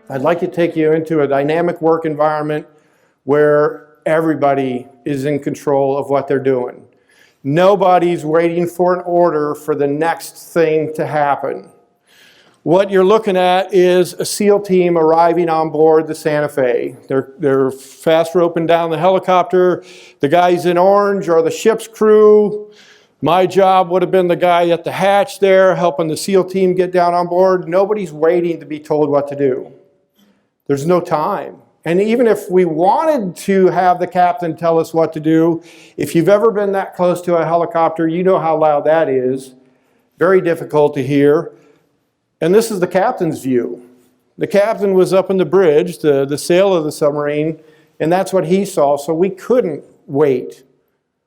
I'd like to take you into a dynamic work environment where everybody is in control of what they're doing. Nobody's waiting for an order for the next thing to happen. What you're looking at is a SEAL team arriving on board the Santa Fe. They're fast roping down the helicopter. The guys in orange are the ship's crew. My job would have been the guy at the hatch there helping the SEAL team get down on board. Nobody's waiting to be told what to do. There's no time. And even if we wanted to have the captain tell us what to do, if you've ever been that close to a helicopter, you know how loud that is. Very difficult to hear. And this is the captain's view. The captain was up on the bridge, the sail of the submarine, and that's what he saw. So we couldn't wait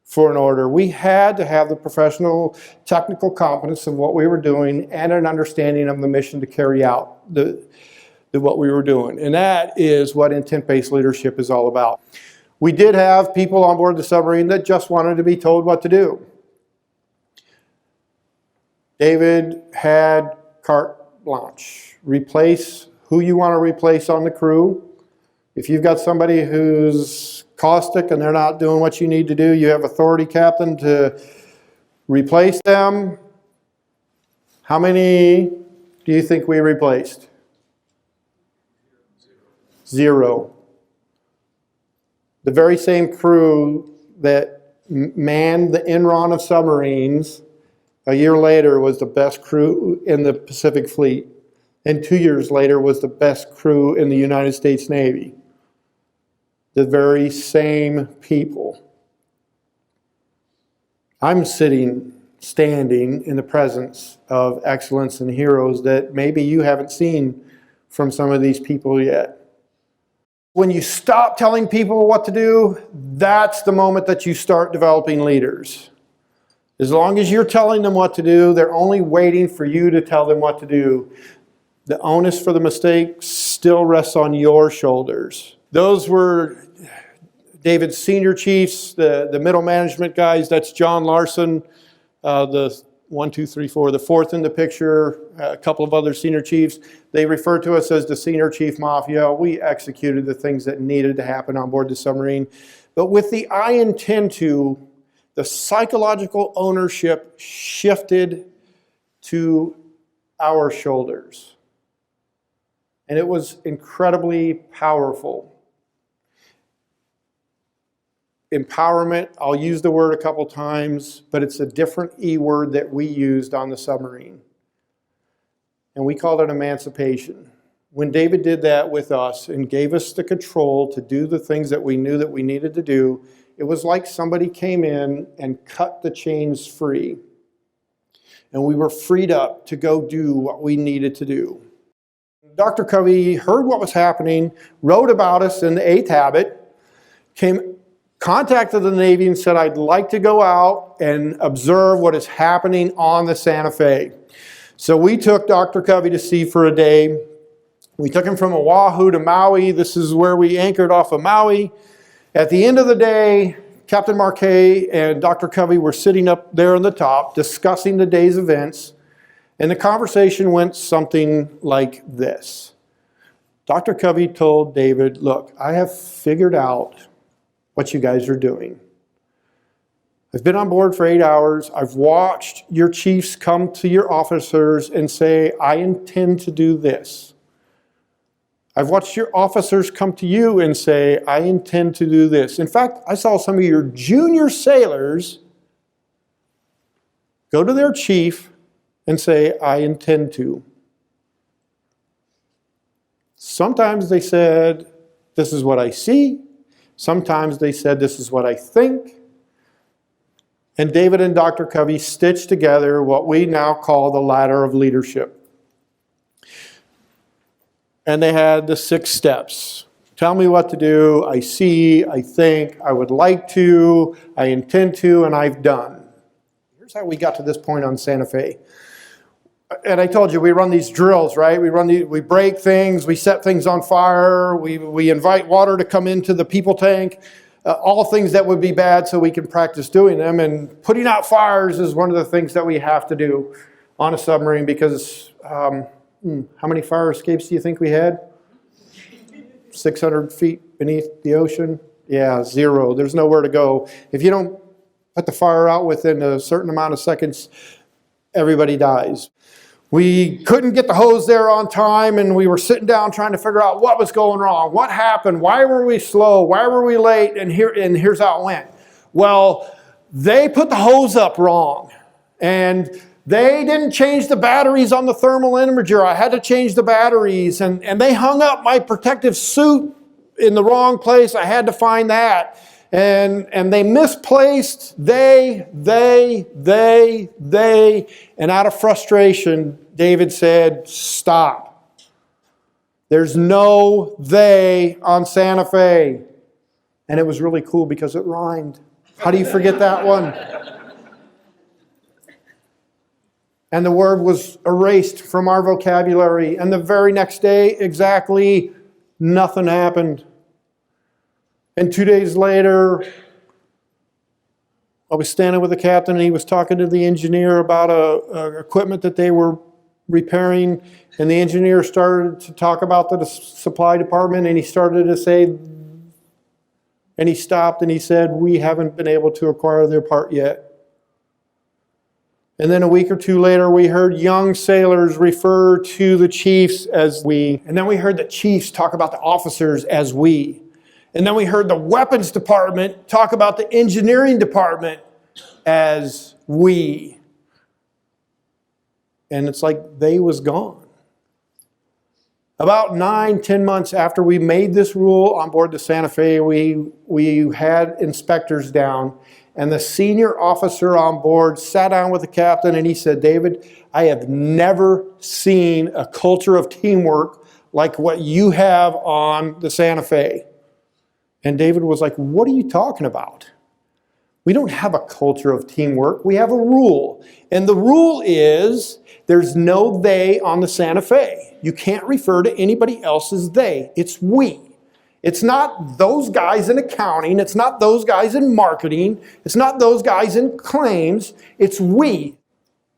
for an order. We had to have the professional technical competence of what we were doing and an understanding of the mission to carry out what we were doing. And that is what intent-based leadership is all about. We did have people on board the submarine that just wanted to be told what to do. David had carte blanche. Replace who you want to replace on the crew. If you've got somebody who's caustic and they're not doing what you need to do, you have authority, captain, to replace them. How many do you think we replaced? 0. The very same crew that manned the Enron of submarines a year later was the best crew in the Pacific Fleet, and 2 years later was the best crew in the United States Navy. The very same people. I'm standing in the presence of excellence and heroes that maybe you haven't seen from some of these people yet. When you stop telling people what to do, that's the moment that you start developing leaders. As long as you're telling them what to do, they're only waiting for you to tell them what to do. The onus for the mistake still rests on your shoulders. Those were David's senior chiefs, the middle management guys. That's John Larson, the 1, 2, 3, 4, the fourth in the picture, a couple of other senior chiefs. They refer to us as the senior chief mafia. We executed the things that needed to happen on board the submarine. But with the I intend to, the psychological ownership shifted to our shoulders. And it was incredibly powerful. Empowerment, I'll use the word a couple times, but it's a different E word that we used on the submarine. And we called it emancipation. When David did that with us and gave us the control to do the things that we knew that we needed to do, it was like somebody came in and cut the chains free. And we were freed up to go do what we needed to do. Dr. Covey heard what was happening, wrote about us in the 8th Habit, contacted the Navy and said, I'd like to go out and observe what is happening on the Santa Fe. So we took Dr. Covey to sea for a day. We took him from Oahu to Maui. This is where we anchored off of Maui. At the end of the day, Captain Marquet and Dr. Covey were sitting up there on the top discussing the day's events. And the conversation went something like this. Dr. Covey told David, look, I have figured out what you guys are doing. I've been on board for 8 hours. I've watched your chiefs come to your officers and say, I intend to do this. I've watched your officers come to you and say, I intend to do this. In fact, I saw some of your junior sailors go to their chief and say, I intend to. Sometimes they said, this is what I see. Sometimes they said, this is what I think. And David and Dr. Covey stitched together what we now call the ladder of leadership. And they had the 6 steps. Tell me what to do. I see, I think, I would like to, I intend to, and I've done. Here's how we got to this point on Santa Fe. And I told you, we run these drills, right? We break things, we set things on fire, we invite water to come into the people tank, all things that would be bad so we can practice doing them. And putting out fires is one of the things that we have to do on a submarine because how many fire escapes do you think we had? 600 feet beneath the ocean? Yeah, zero. There's nowhere to go. If you don't put the fire out within a certain amount of seconds, everybody dies. We couldn't get the hose there on time, and we were sitting down trying to figure out what was going wrong. What happened? Why were we slow? Why were we late? And here's how it went. Well, they put the hose up wrong, and they didn't change the batteries on the thermal imager. I had to change the batteries, and they hung up my protective suit in the wrong place. I had to find that. And they misplaced, and out of frustration, David said, stop. There's no they on Santa Fe. And it was really cool because it rhymed. How do you forget that one? And the word was erased from our vocabulary. And the very next day, exactly, nothing happened. And 2 days later, I was standing with the captain, and he was talking to the engineer about equipment that they were repairing. And the engineer started to talk about the supply department, and he started to say, and he stopped and he said, we haven't been able to acquire their part yet. And then a week or two later, we heard young sailors refer to the chiefs as we. And then we heard the chiefs talk about the officers as we. And then we heard the weapons department talk about the engineering department as we. And it's like they was gone. About 9-10 months after we made this rule on board the Santa Fe, we had inspectors down. And the senior officer on board sat down with the captain and he said, David, I have never seen a culture of teamwork like what you have on the Santa Fe. And David was like, what are you talking about? We don't have a culture of teamwork. We have a rule. And the rule is there's no they on the Santa Fe. You can't refer to anybody else as they. It's we. It's not those guys in accounting. It's not those guys in marketing. It's not those guys in claims. It's we.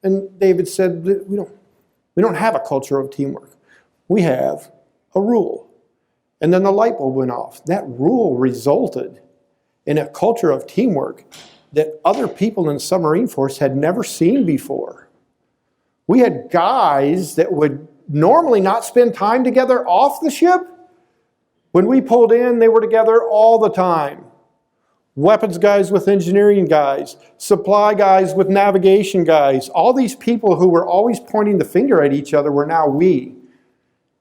And David said, we don't have a culture of teamwork. We have a rule. And then the light bulb went off. That rule resulted in a culture of teamwork that other people in the submarine force had never seen before. We had guys that would normally not spend time together off the ship. When we pulled in, they were together all the time. Weapons guys with engineering guys, supply guys with navigation guys. All these people who were always pointing the finger at each other were now we.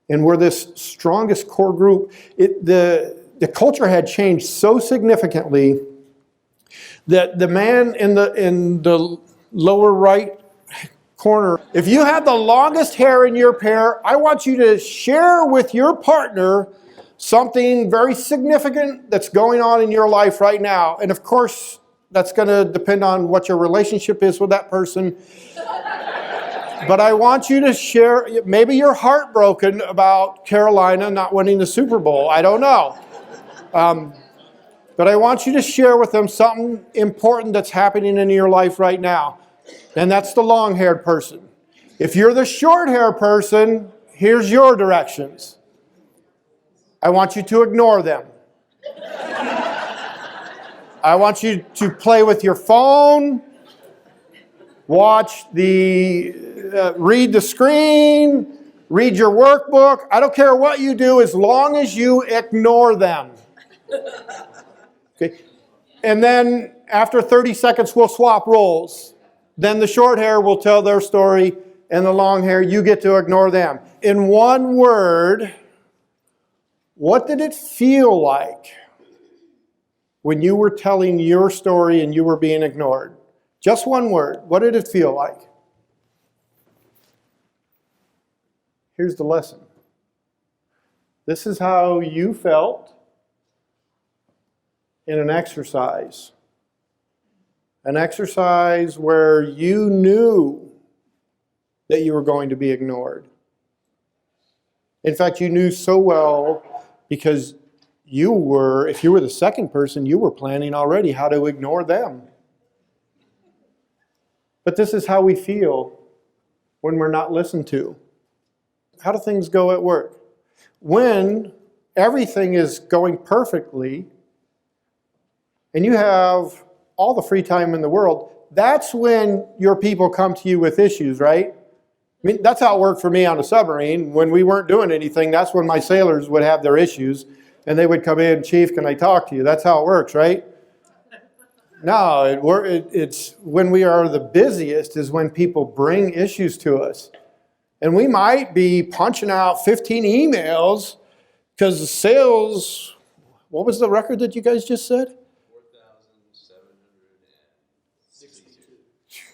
And we're this strongest core group. The culture had changed so significantly that the man in the lower right corner, if you have the longest hair in your pair, I want you to share with your partner something very significant that's going on in your life right now. And of course, that's going to depend on what your relationship is with that person. But I want you to share, maybe you're heartbroken about Carolina not winning the Super Bowl. I don't know. But I want you to share with them something important that's happening in your life right now. And that's the long-haired person. If you're the short-haired person, here's your directions. I want you to ignore them. I want you to play with your phone, read the screen, read your workbook. I don't care what you do as long as you ignore them. Okay? And then after 30 seconds, we'll swap roles. Then the short hair will tell their story, and the long hair, you get to ignore them. In one word, what did it feel like when you were telling your story and you were being ignored? Just one word. What did it feel like? Here's the lesson. This is how you felt in an exercise. An exercise where you knew that you were going to be ignored. In fact, you knew so well because if you were the second person, you were planning already how to ignore them. But this is how we feel when we're not listened to. How do things go at work? When everything is going perfectly, and you have all the free time in the world, that's when your people come to you with issues, right? I mean, that's how it worked for me on a submarine. When we weren't doing anything, that's when my sailors would have their issues, and they would come in, Chief, can I talk to you? That's how it works, right? No, it's when we are the busiest is when people bring issues to us. And we might be punching out 15 emails because the sales, what was the record that you guys just said? 4,762.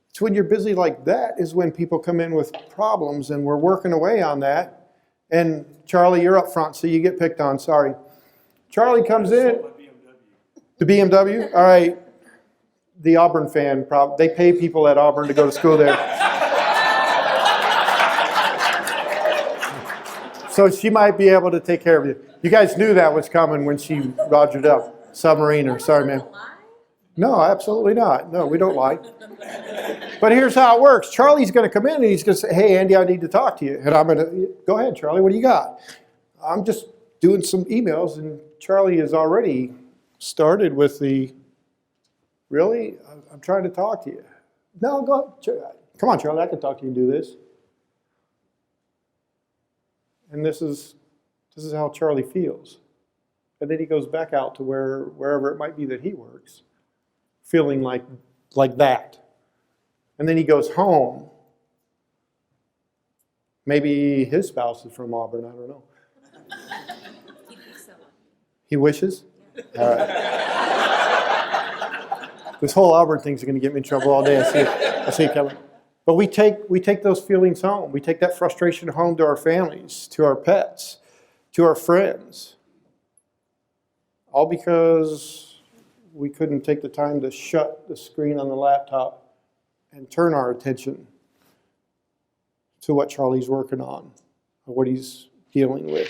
It's when you're busy like that is when people come in with problems, and we're working away on that. And Charlie, you're up front, so you get picked on, sorry. Charlie comes in. The BMW? All right. The Auburn fan, they pay people at Auburn to go to school there. So she might be able to take care of you. You guys knew that was coming when she rogered up. Submariner, sorry, man. No, absolutely not. No, we don't lie. But here's how it works. Charlie's going to come in and he's going to say, hey, Andy, I need to talk to you. And I'm going to, go ahead, Charlie, what do you got? I'm just doing some emails, and Charlie is already started with the, really? I'm trying to talk to you. No, go, come on, Charlie, I can talk to you and do this. And this is how Charlie feels. And then he goes back out to wherever it might be that he works, feeling like that. And then he goes home. Maybe his spouse is from Auburn, I don't know. He wishes? All right. This whole Auburn thing's going to get me in trouble all day. I see it coming. But we take those feelings home. We take that frustration home to our families, to our pets, to our friends. All because we couldn't take the time to shut the screen on the laptop and turn our attention to what Charlie's working on, or what he's dealing with.